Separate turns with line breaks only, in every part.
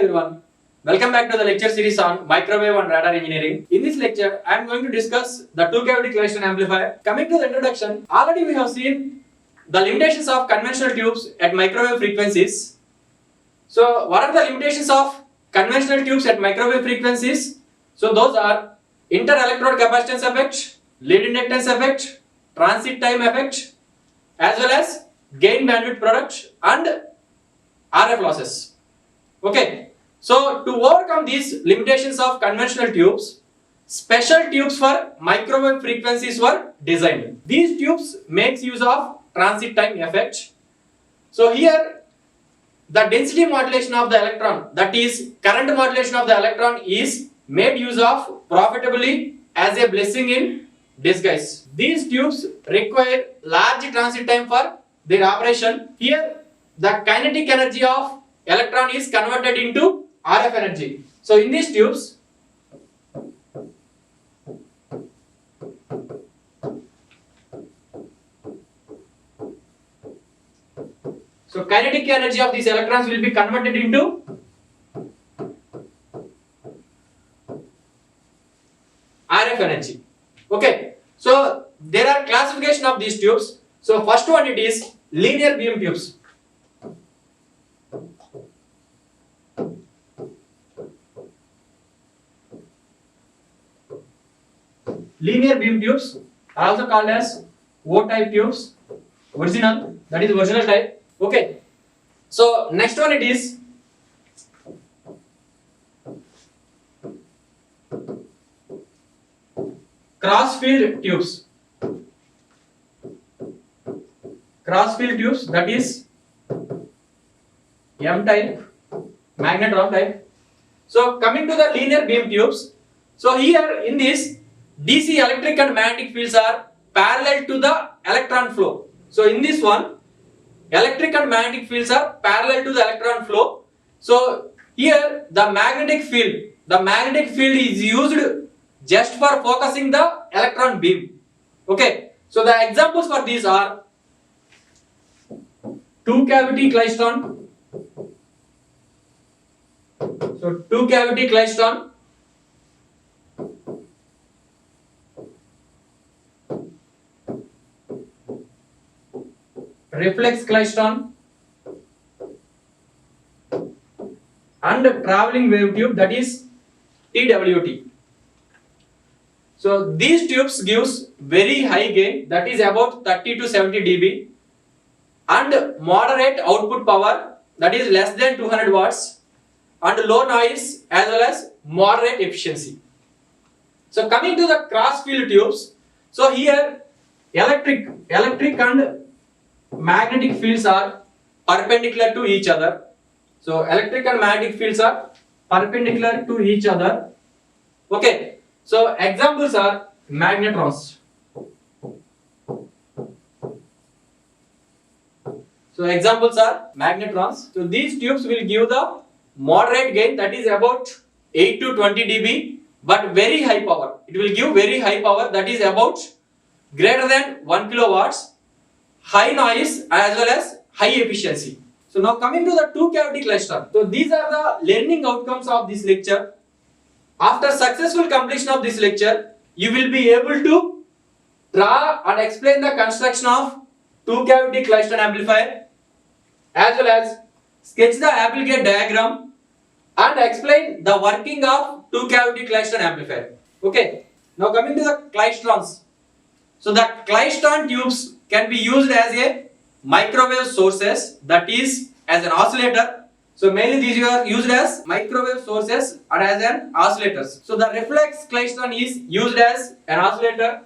everyone. Welcome back to the lecture series on microwave and radar engineering. In this lecture, I am going to discuss the two-cavity Clayston amplifier. Coming to the introduction, already we have seen the limitations of conventional tubes at microwave frequencies. So, what are the limitations of conventional tubes at microwave frequencies? So, those are inter-electrode capacitance effect, lead inductance effect, transit time effect, as well as gain bandwidth product and RF losses. Okay, so to overcome these limitations of conventional tubes, special tubes for microwave frequencies were designed. These tubes makes use of transit time effect. So here the density modulation of the electron, that is current modulation of the electron, is made use of profitably as a blessing in disguise. These tubes require large transit time for their operation. Here the kinetic energy of electron is converted into RF energy. So in these tubes, so kinetic energy of these electrons will be converted into RF energy. Okay, so there are classification of these tubes. So first one, it is linear beam tubes. Linear beam tubes are also called as O-type tubes. Original, that is original type. Okay, so next one, it is cross-field tubes. Cross-field tubes, that is M-type, magnetron type. So coming to the linear beam tubes, so here in this, DC electric and magnetic fields are parallel to the electron flow. So in this one, electric and magnetic fields are parallel to the electron flow. So here the magnetic field is used just for focusing the electron beam. Okay, so the examples for these are two-cavity Clayston. So two-cavity Clayston, reflex Clayston, and traveling wave tube, that is TWT. So these tubes gives very high gain, that is about 30 to 70 dB, and moderate output power, that is less than 200 watts, and low noise as well as moderate efficiency. So coming to the cross field tubes, so here electric and magnetic fields are perpendicular to each other. So electric and magnetic fields are perpendicular to each other. Okay, so examples are magnetrons. So examples are magnetrons. So these tubes will give the moderate gain, that is about 8 to 20 dB, but very high power. It will give very high power, that is about greater than 1 kilowatts, high noise as well as high efficiency. So now coming to the two-cavity Clayston. So these are the learning outcomes of this lecture. After successful completion of this lecture, you will be able to draw and explain the construction of two-cavity Clayston amplifier, as well as sketch the applicate diagram and explain the working of two-cavity Clayston amplifier. Okay, now coming to the Claystons. So the Clayston tubes can be used as a microwave sources, that is as an oscillator. So mainly these are used as microwave sources and as an oscillators. So the reflex Clayston is used as an oscillator.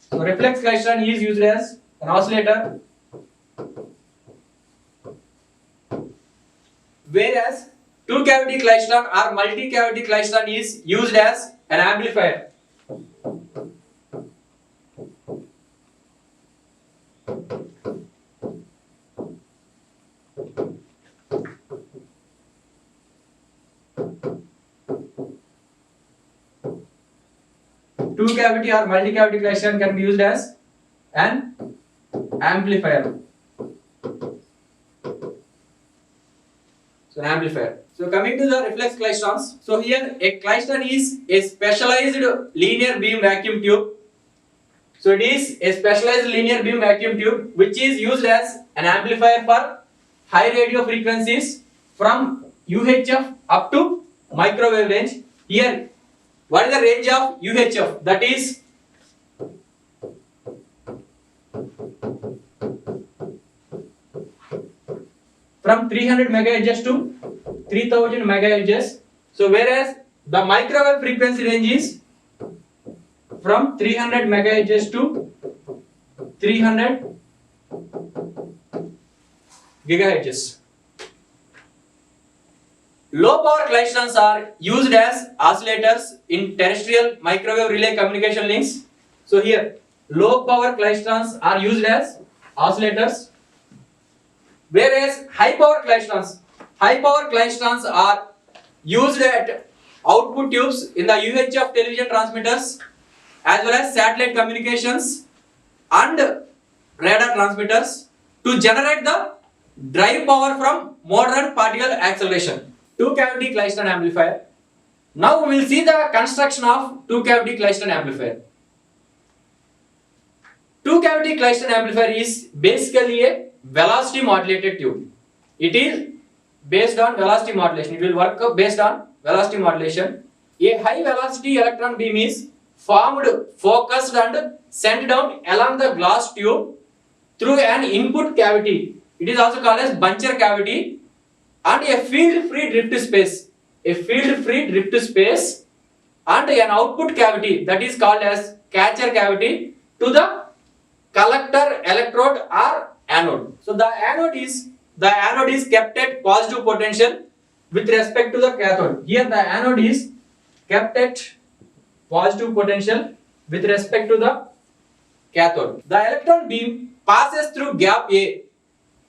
So reflex Clayston is used as an oscillator, whereas two-cavity Clayston or multi-cavity Clayston is used as an amplifier. Two-cavity or multi-cavity Clayston can be used as an amplifier. So an amplifier. So coming to the reflex klystrons. So here a klystron is a specialized linear beam vacuum tube. So it is a specialized linear beam vacuum tube which is used as an amplifier for high radio frequencies from UHF up to microwave range. Here, what is the range of UHF? That is from 300 megahertz to 3000 megahertz. So whereas the microwave frequency range is from 300 megahertz to 300 gigahertz. Low power klystrons are used as oscillators in terrestrial microwave relay communication links. So here low power klystrons are used as oscillators, whereas high power klystrons are used at output tubes in the UHF television transmitters as well as satellite communications and radar transmitters to generate the drive power from modern particle acceleration. Two cavity klystron amplifier. Now we will see the construction of two cavity klystron amplifier. Two cavity klystron amplifier is basically a velocity modulated tube. It is based on velocity modulation. It will work based on velocity modulation. A high velocity electron beam is formed, focused and sent down along the glass tube through an input cavity. It is also called as buncher cavity and a field-free drift space. A field-free drift space and an output cavity that is called as catcher cavity to the collector electrode or anode. So the anode is kept at positive potential with respect to the cathode. Here the anode is kept at positive potential with respect to the cathode. The electron beam passes through gap A.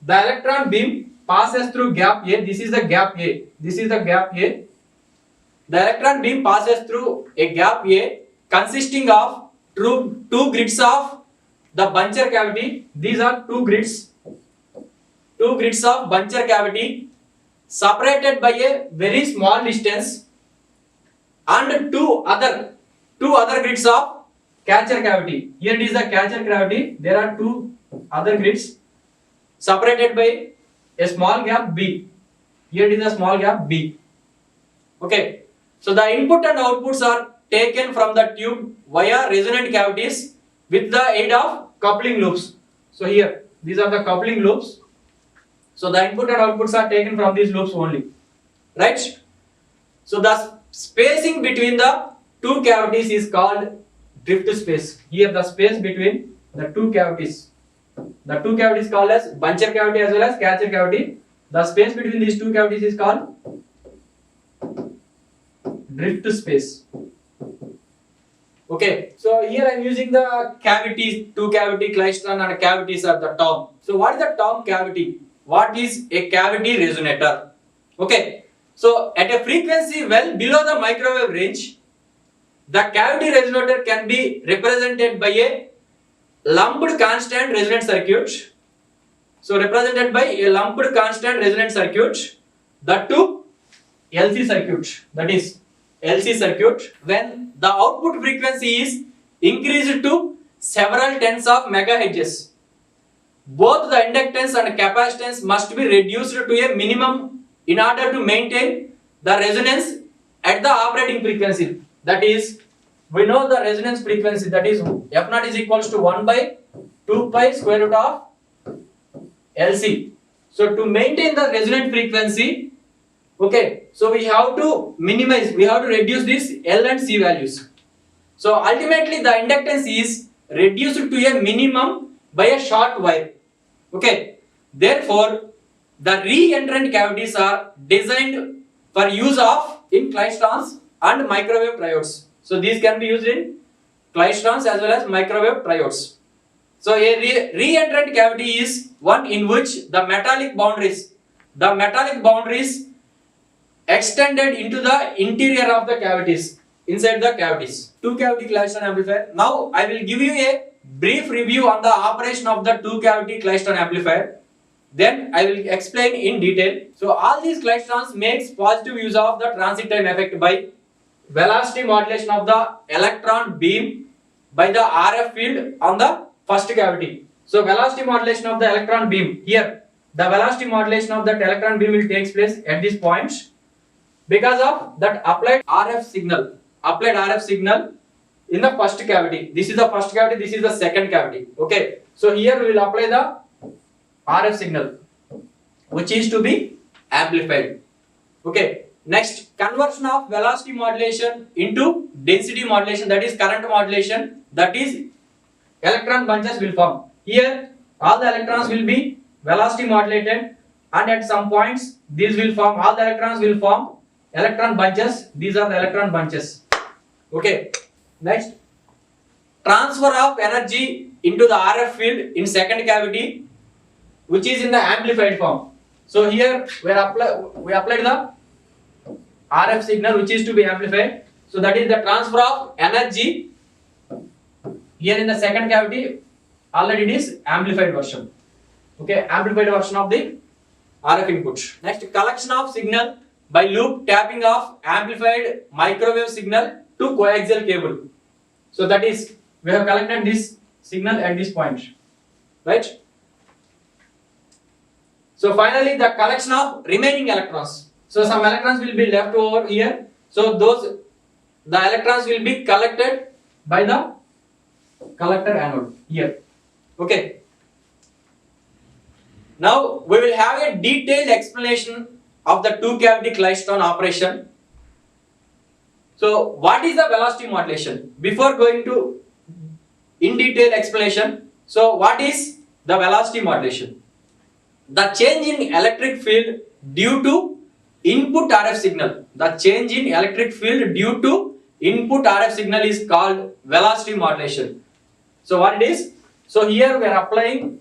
The electron beam passes through gap A. This is the gap A. This is the gap A. The electron beam passes through a gap A consisting of two grids of the buncher cavity. These are two grids of buncher cavity separated by a very small distance, and two other grids of catcher cavity. Here it is the catcher cavity. There are two other grids separated by a small gap B. Here it is a small gap B. Okay. So the input and outputs are taken from the tube via resonant cavities with the aid of coupling loops. So here these are the coupling loops. So the input and outputs are taken from these loops only. Right? So the spacing between the two cavities is called drift space. Here the space between the two cavities. The two cavities called as buncher cavity as well as catcher cavity. The space between these two cavities is called drift space. Okay, so here I am using the cavities, two cavity klystron and cavities are the term. So what is the term cavity? What is a cavity resonator? Okay, so at a frequency well below the microwave range, the cavity resonator can be represented by a lumped constant resonant circuit. So represented by a lumped constant resonant circuit, that to LC circuit, that is LC circuit, when the output frequency is increased to several tens of megahertz. Both the inductance and capacitance must be reduced to a minimum in order to maintain the resonance at the operating frequency. That is, we know the resonance frequency, that is F0 is equals to 1 by 2 pi square root of LC. So to maintain the resonant frequency, okay, so we have to minimize, we have to reduce these L and C values. So ultimately the inductance is reduced to a minimum by a short wire. Okay, therefore the re-entrant cavities are designed for use of in klystrons and microwave triodes. So these can be used in klystrons as well as microwave triodes. So a re-entrant cavity is one in which the metallic boundaries extended into the interior of the cavities, inside the cavities. Two cavity klystron amplifier. Now I will give you a brief review on the operation of the two cavity klystron amplifier. Then I will explain in detail. So all these klystrons makes positive use of the transit time effect by velocity modulation of the electron beam by the RF field on the first cavity. So velocity modulation of the electron beam, here the velocity modulation of that electron beam will take place at this point because of that applied RF signal in the first cavity. This is the first cavity, this is the second cavity. Okay, so here we will apply the RF signal which is to be amplified. Okay, next, conversion of velocity modulation into density modulation, that is current modulation, that is electron bunches will form. Here all the electrons will be velocity modulated, and at some points these will form, all the electrons will form electron bunches. These are the electron bunches. Okay, next, transfer of energy into the RF field in second cavity which is in the amplified form. So here we applied the RF signal which is to be amplified. So that is the transfer of energy here in the second cavity. Already it is amplified version. Okay, amplified version of the RF input. Next, collection of signal by loop tapping of amplified microwave signal to coaxial cable. So that is, we have collected this signal at this point, right? So finally the collection of remaining electrons. So some electrons will be left over here. So the electrons will be collected by the collector anode here. Okay. Now we will have a detailed explanation of the two cavity klystron operation. So what is the velocity modulation? Before going to in detail explanation, so what is the velocity modulation? The change in electric field due to input RF signal. The change in electric field due to input RF signal is called velocity modulation. So what it is? So here we are applying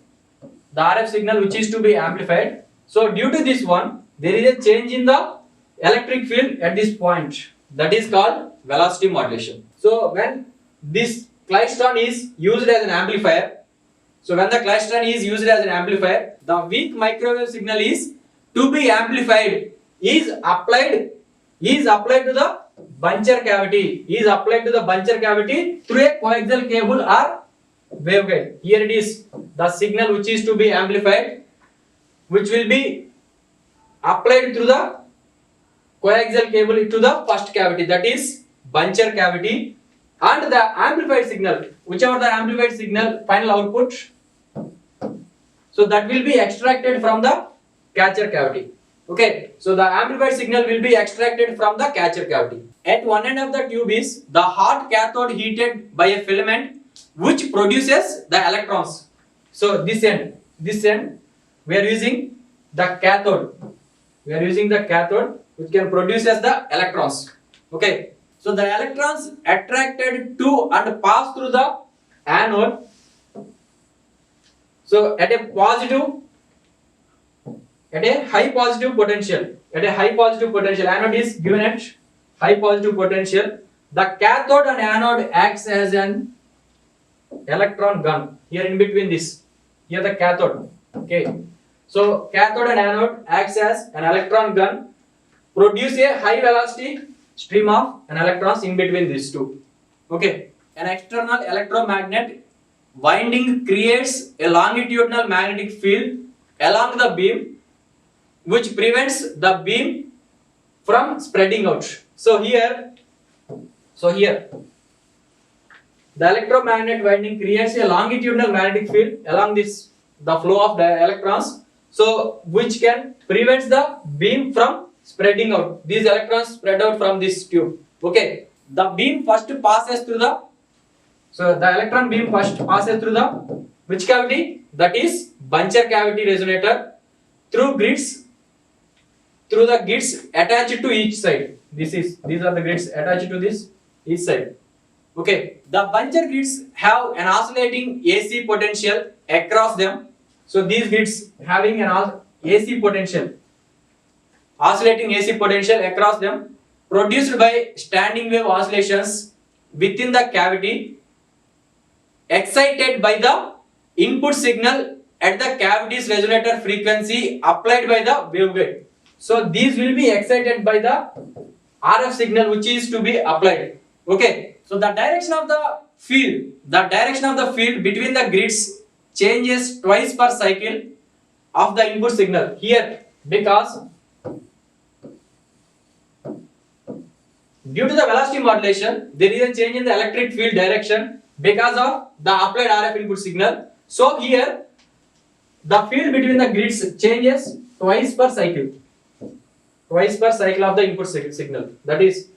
the RF signal which is to be amplified. So due to this one, there is a change in the electric field at this point. That is called velocity modulation. So when this klystron is used as an amplifier, the weak microwave signal is to be amplified is applied to the buncher cavity. Through a coaxial cable or waveguide. Here it is the signal which is to be amplified, which will be applied through the coaxial cable to the first cavity, that is buncher cavity, and the amplified signal, whichever the amplified signal final output, so that will be extracted from the catcher cavity. Okay, so the amplified signal will be extracted from the catcher cavity. At one end of the tube is the hot cathode heated by a filament which produces the electrons. So this end we are using the cathode. Which can produce as the electrons. Okay, so the electrons attracted to and pass through the anode. So at a high positive potential, anode is given at high positive potential. The cathode and anode acts as an electron gun. Here in between this, here the cathode. Okay, so cathode and anode acts as an electron gun, produce a high velocity stream of an electrons in between these two. Okay, an external electromagnet winding creates a longitudinal magnetic field along the beam which prevents the beam from spreading out. So here the electromagnet winding creates a longitudinal magnetic field along the flow of the electrons, so which can prevent the beam from spreading out. These electrons spread out from this tube. Okay, the beam first passes through the electron beam first passes through the which cavity? That is buncher cavity resonator through the grids attached to each side. These are the grids attached to this each side. Okay, the buncher grids have an oscillating AC potential across them. So these grids having an oscillating AC potential across them, produced by standing wave oscillations within the cavity excited by the input signal at the cavity's resonator frequency applied by the waveguide. So these will be excited by the RF signal which is to be applied. Okay, so the direction of the field between the grids changes twice per cycle of the input signal here, because due to the velocity modulation there is a change in the electric field direction because of the applied RF input signal. So here the field between the grids changes twice per cycle of the input signal. That is,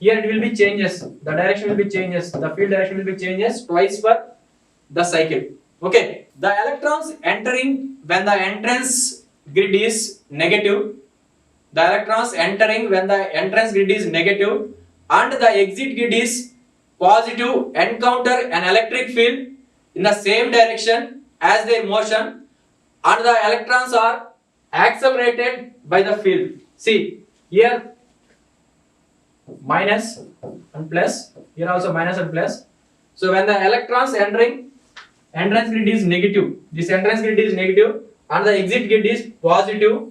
here it will be changes, the direction will be changes, the field direction will be changes twice per the cycle. Okay, the electrons entering when the entrance grid is negative, and the exit grid is positive encounter an electric field in the same direction as their motion, and the electrons are accelerated by the field. See here, minus and plus, here also minus and plus. So when the electrons entering entrance grid is negative, this entrance grid is negative and the exit grid is positive,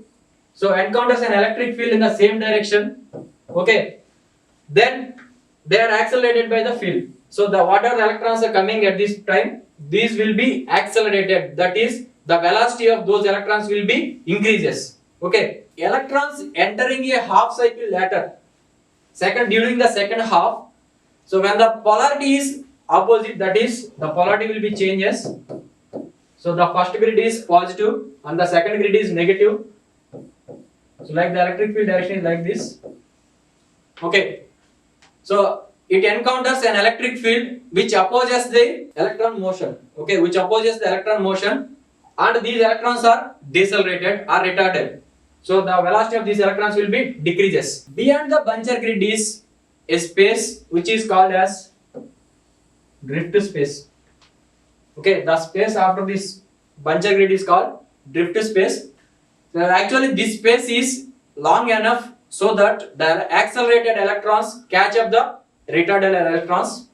so encounters an electric field in the same direction. Okay, then they are accelerated by the field. So the whatever the electrons are coming at this time, these will be accelerated, that is the velocity of those electrons will be increases. Okay, electrons entering a half cycle later, during the second half, so when the polarity is opposite, that is the polarity will be changes. So the first grid is positive and the second grid is negative. So like the electric field direction is like this. Okay, so it encounters an electric field which opposes the electron motion. Okay, which opposes the electron motion, and these electrons are decelerated or retarded. So the velocity of these electrons will be decreases. Beyond the buncher grid is a space which is called as drift space. Okay, the space after this buncher grid is called drift space. So actually this space is long enough so that the accelerated electrons catch up the retarded electrons.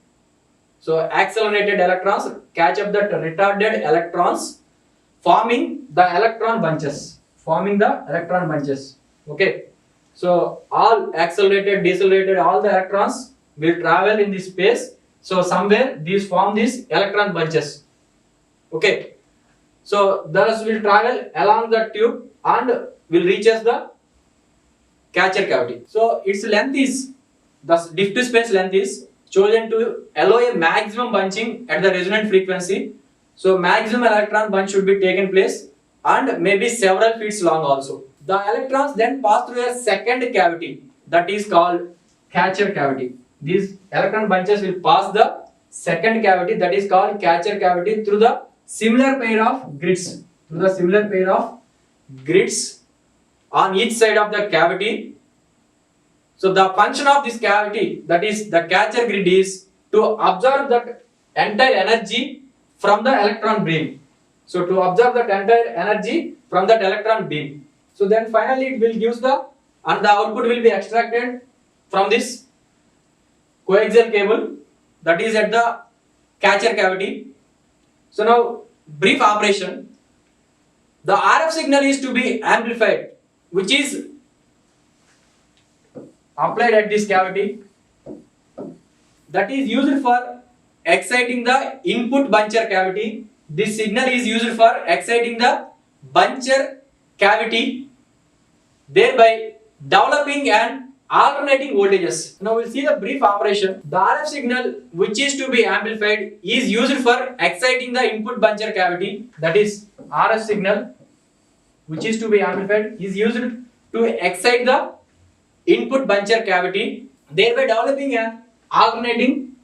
So accelerated electrons catch up the retarded electrons, forming the electron bunches. Okay, so all accelerated, decelerated, all the electrons will travel in this space. So somewhere these form these electron bunches. Okay, so thus will travel along the tube and will reaches the catcher cavity. So its length is, the drift space length is chosen to allow a maximum bunching at the resonant frequency. So maximum electron bunch should be taken place and maybe several feet long also. The electrons then pass through a second cavity that is called catcher cavity. These electron bunches will pass the second cavity that is called catcher cavity through the similar pair of grids on each side of the cavity. So the function of this cavity, that is the catcher grid, is to absorb that entire energy from the electron beam. So to absorb that entire energy from that electron beam. So then finally it will gives the, and the output will be extracted from this coaxial cable that is at the catcher cavity. So now brief operation. The RF signal is to be amplified, which is applied at this cavity, that is used for exciting the input buncher cavity. This signal is used for exciting the buncher cavity, thereby developing an alternating voltages. Now we'll see the brief operation. The RF signal which is to be amplified is used for exciting the input buncher cavity. That is RF signal which is to be amplified is used to excite the input buncher cavity, thereby developing an alternating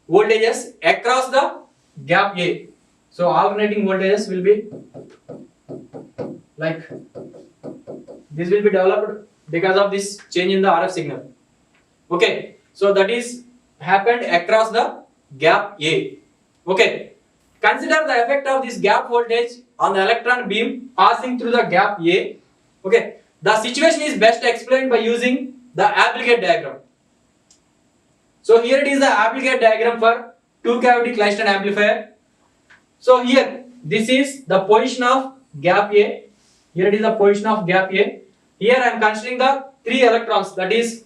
voltages across the gap A. So alternating voltages will be like this, will be developed because of this change in the RF signal. Okay, so that is happened across the gap A. Okay, consider the effect of this gap voltage on the electron beam passing through the gap A. Okay, the situation is best explained by using the applicate diagram. So here it is the applicate diagram for two cavity Klystron amplifier. So here, this is the position of gap A. Here it is the position of gap A. Here I am considering the 3 electrons, that is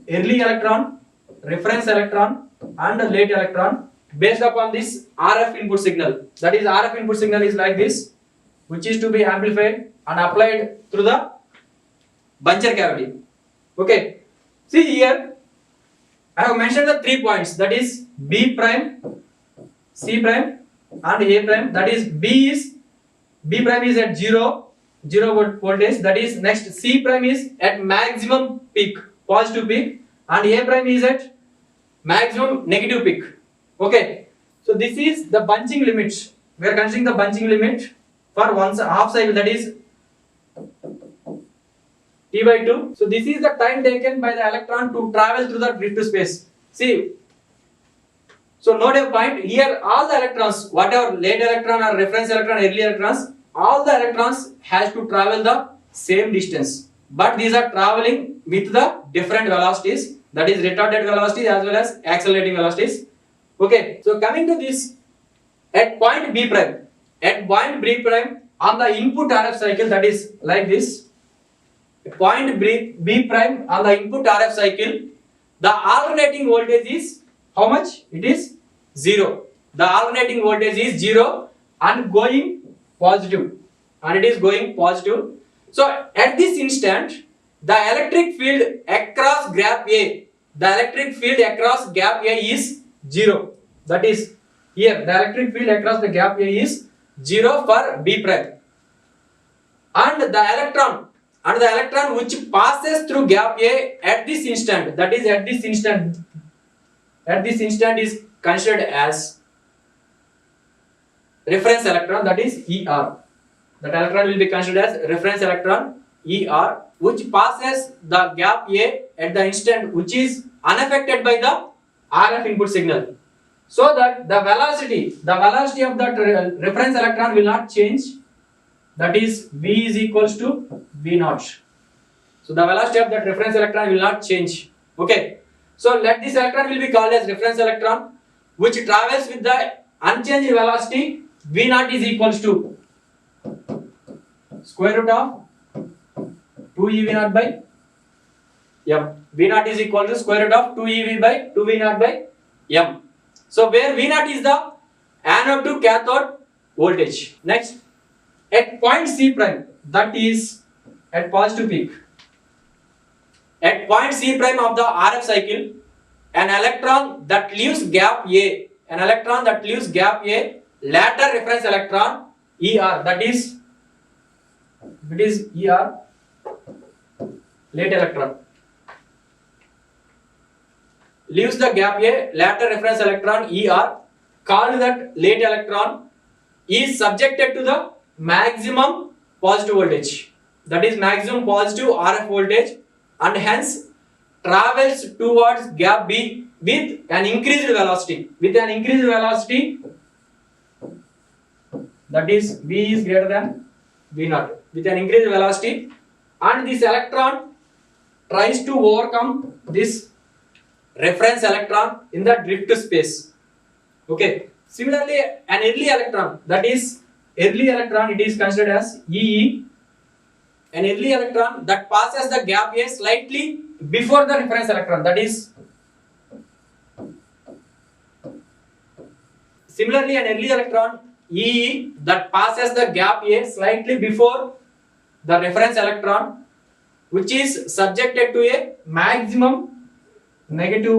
early electron, reference electron and late electron, based upon this RF input signal. That is RF input signal is like this, which is to be amplified and applied through the buncher cavity. Okay, see here I have mentioned the 3 points, that is B prime, C prime and A prime. That is B prime is at 0 voltage, that is next C prime is at maximum peak, positive peak, and A prime is at maximum negative peak. Okay, so this is the bunching limit. We are considering the bunching limit for one half cycle, that is T by 2. So this is the time taken by the electron to travel through the drift space. See, so note a point here, all the electrons, whatever late electron or reference electron, early electrons, all the electrons has to travel the same distance, but these are traveling with the different velocities, that is retarded velocities as well as accelerating velocities. Okay, so coming to this, at point B prime, on the input RF cycle, that is like this, point B prime on the input RF cycle, the alternating voltage is how much? It is 0. The alternating voltage is 0 and going positive, and it is going positive. So at this instant, the electric field across gap A, is 0. That is here the electric field across the gap A is 0 for B prime, and the electron which passes through gap A at this instant, that is at this instant is considered as reference electron, that is ER. That electron will be considered as reference electron ER, which passes the gap A at the instant which is unaffected by the RF input signal, so that the velocity of that reference electron will not change, that is V is equals to V naught. So the velocity of that reference electron will not change. Okay, so let this electron will be called as reference electron, which travels with the unchanged velocity. V naught is equals to square root of 2 eV naught by m. V naught is equal to square root of 2 eV by 2 V naught by m. So where V naught is the anode to cathode voltage. Next, at point C prime, that is at positive peak, at point C prime of the RF cycle, an electron that leaves gap A, later reference electron ER, that is ER, late electron, leaves the gap A, later reference electron ER, called that late electron, is subjected to the maximum positive voltage, that is maximum positive RF voltage, and hence travels towards gap B with an increased velocity, that is V is greater than V naught, with an increased velocity, and this electron tries to overcome this reference electron in the drift space. Okay, similarly an early electron, it is considered as EE, an early electron that passes the gap A slightly before the reference electron, that is similarly an early electron EE that passes the gap A slightly before the reference electron, which is subjected to a maximum negative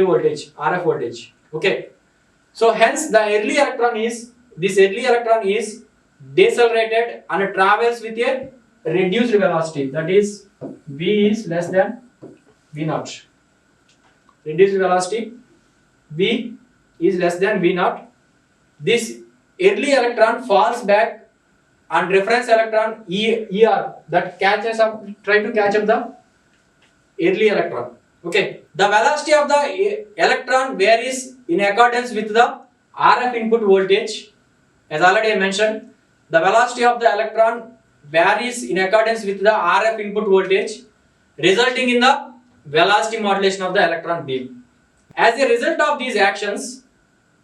voltage, RF voltage. Okay, so hence the early electron is decelerated and travels with a reduced velocity, that is V is less than V naught. Reduced velocity V is less than V naught. This early electron falls back, and reference electron ER that try to catch up the early electron. Okay, the velocity of the electron varies in accordance with the RF input voltage. As already I mentioned, the velocity of the electron varies in accordance with the RF input voltage, resulting in the velocity modulation of the electron beam. As a result of these actions,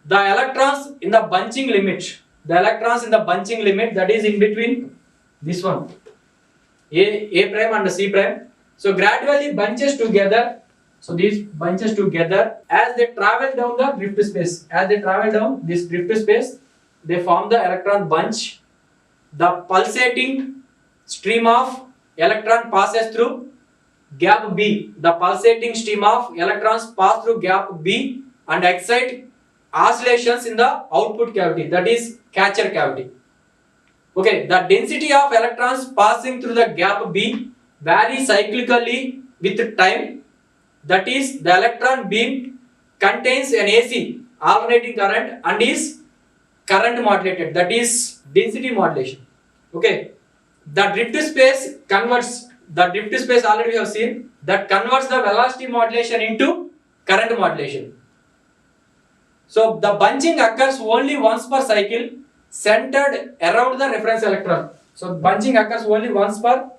the electrons in the bunching limit, that is in between this one, A prime and C prime. So gradually bunches together. So these bunches together as they travel down the drift space. As they travel down this drift space, they form the electron bunch. The pulsating stream of electron passes through gap B. The pulsating stream of electrons pass through gap B and excite oscillations in the output cavity, that is catcher cavity. Okay, the density of electrons passing through the gap B varies cyclically with time. That is, the electron beam contains an AC alternating current and is current modulated, that is density modulation. Okay, the drift space already we have seen, that converts the velocity modulation into current modulation. So the bunching occurs only once per cycle, centered around the reference electron. So bunching occurs only once per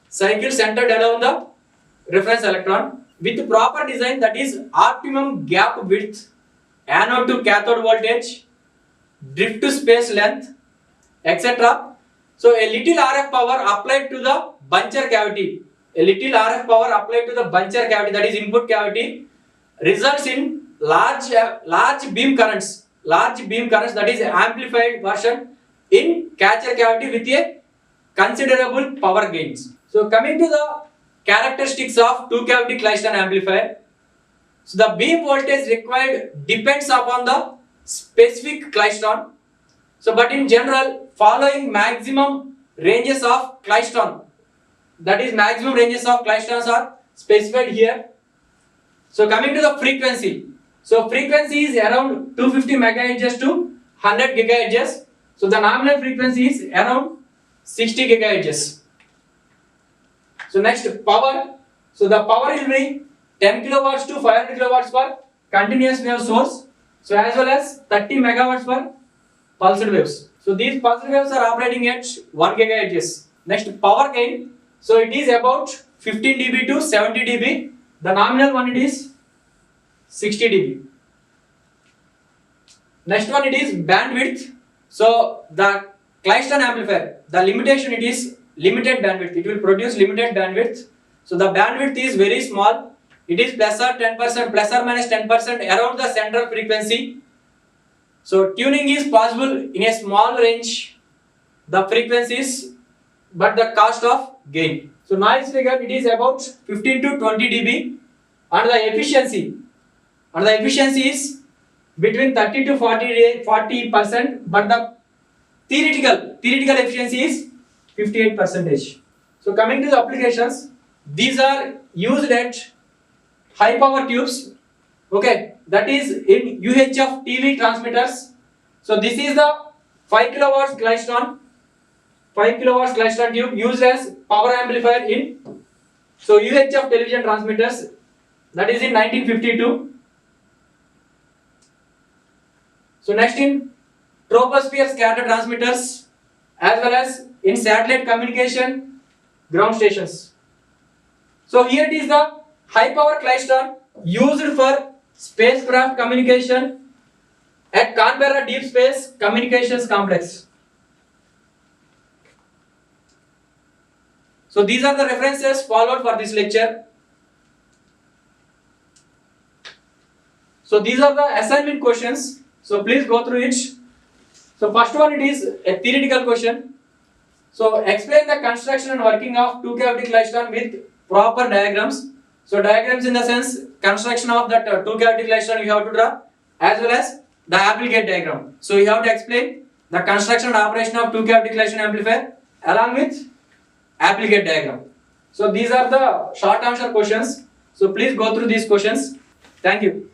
cycle, centered around the reference electron. With proper design, that is optimum gap width, anode to cathode voltage, drift to space length, etc. So a little RF power applied to the buncher cavity, that is input cavity, results in large beam currents, that is amplified version in catcher cavity with a considerable power gains. So coming to the characteristics of two cavity Klystron amplifier. So the beam voltage required depends upon the specific Klystron. So but in general, following maximum ranges of Klystron, that is maximum ranges of Klystrons are specified here. So coming to the frequency. So frequency is around 250 MHz to 100 GHz. So the nominal frequency is around 60 GHz. So next, power. So the power will be 10 kilowatts to 500 kilowatts per continuous wave source. So as well as 30 megawatts per pulsed waves. So these pulsed waves are operating at 1 GHz. Next, power gain. So it is about 15 dB to 70 dB. The nominal one it is 60 dB. Next one it is bandwidth. So the Klystron amplifier, the limitation it is limited bandwidth. It will produce limited bandwidth. So the bandwidth is very small. It is plus or minus 10% around the central frequency. So tuning is possible in a small range, the frequencies, but the cost of gain. So noise figure it is about 15 to 20 dB, and the efficiency is between 30 to 40%, but the theoretical efficiency is 58%. So coming to the applications, these are used at high power tubes. Okay, that is in UHF TV transmitters. So this is the 5 kilowatts Klystron tube used as power amplifier in UHF television transmitters, that is in 1952. So next in troposphere scatter transmitters, as well as in satellite communication ground stations. So here it is the high power Klystron used for spacecraft communication at Canberra Deep Space Communications Complex. So these are the references followed for this lecture. So these are the assignment questions. So please go through it. So first one it is a theoretical question. So explain the construction and working of two cavity Klystron with proper diagrams. So diagrams in the sense construction of that two cavity Klystron you have to draw, as well as the applicate diagram. So you have to explain the construction and operation of two cavity Klystron amplifier along with applicate diagram. So these are the short answer questions. So please go through these questions. Thank you.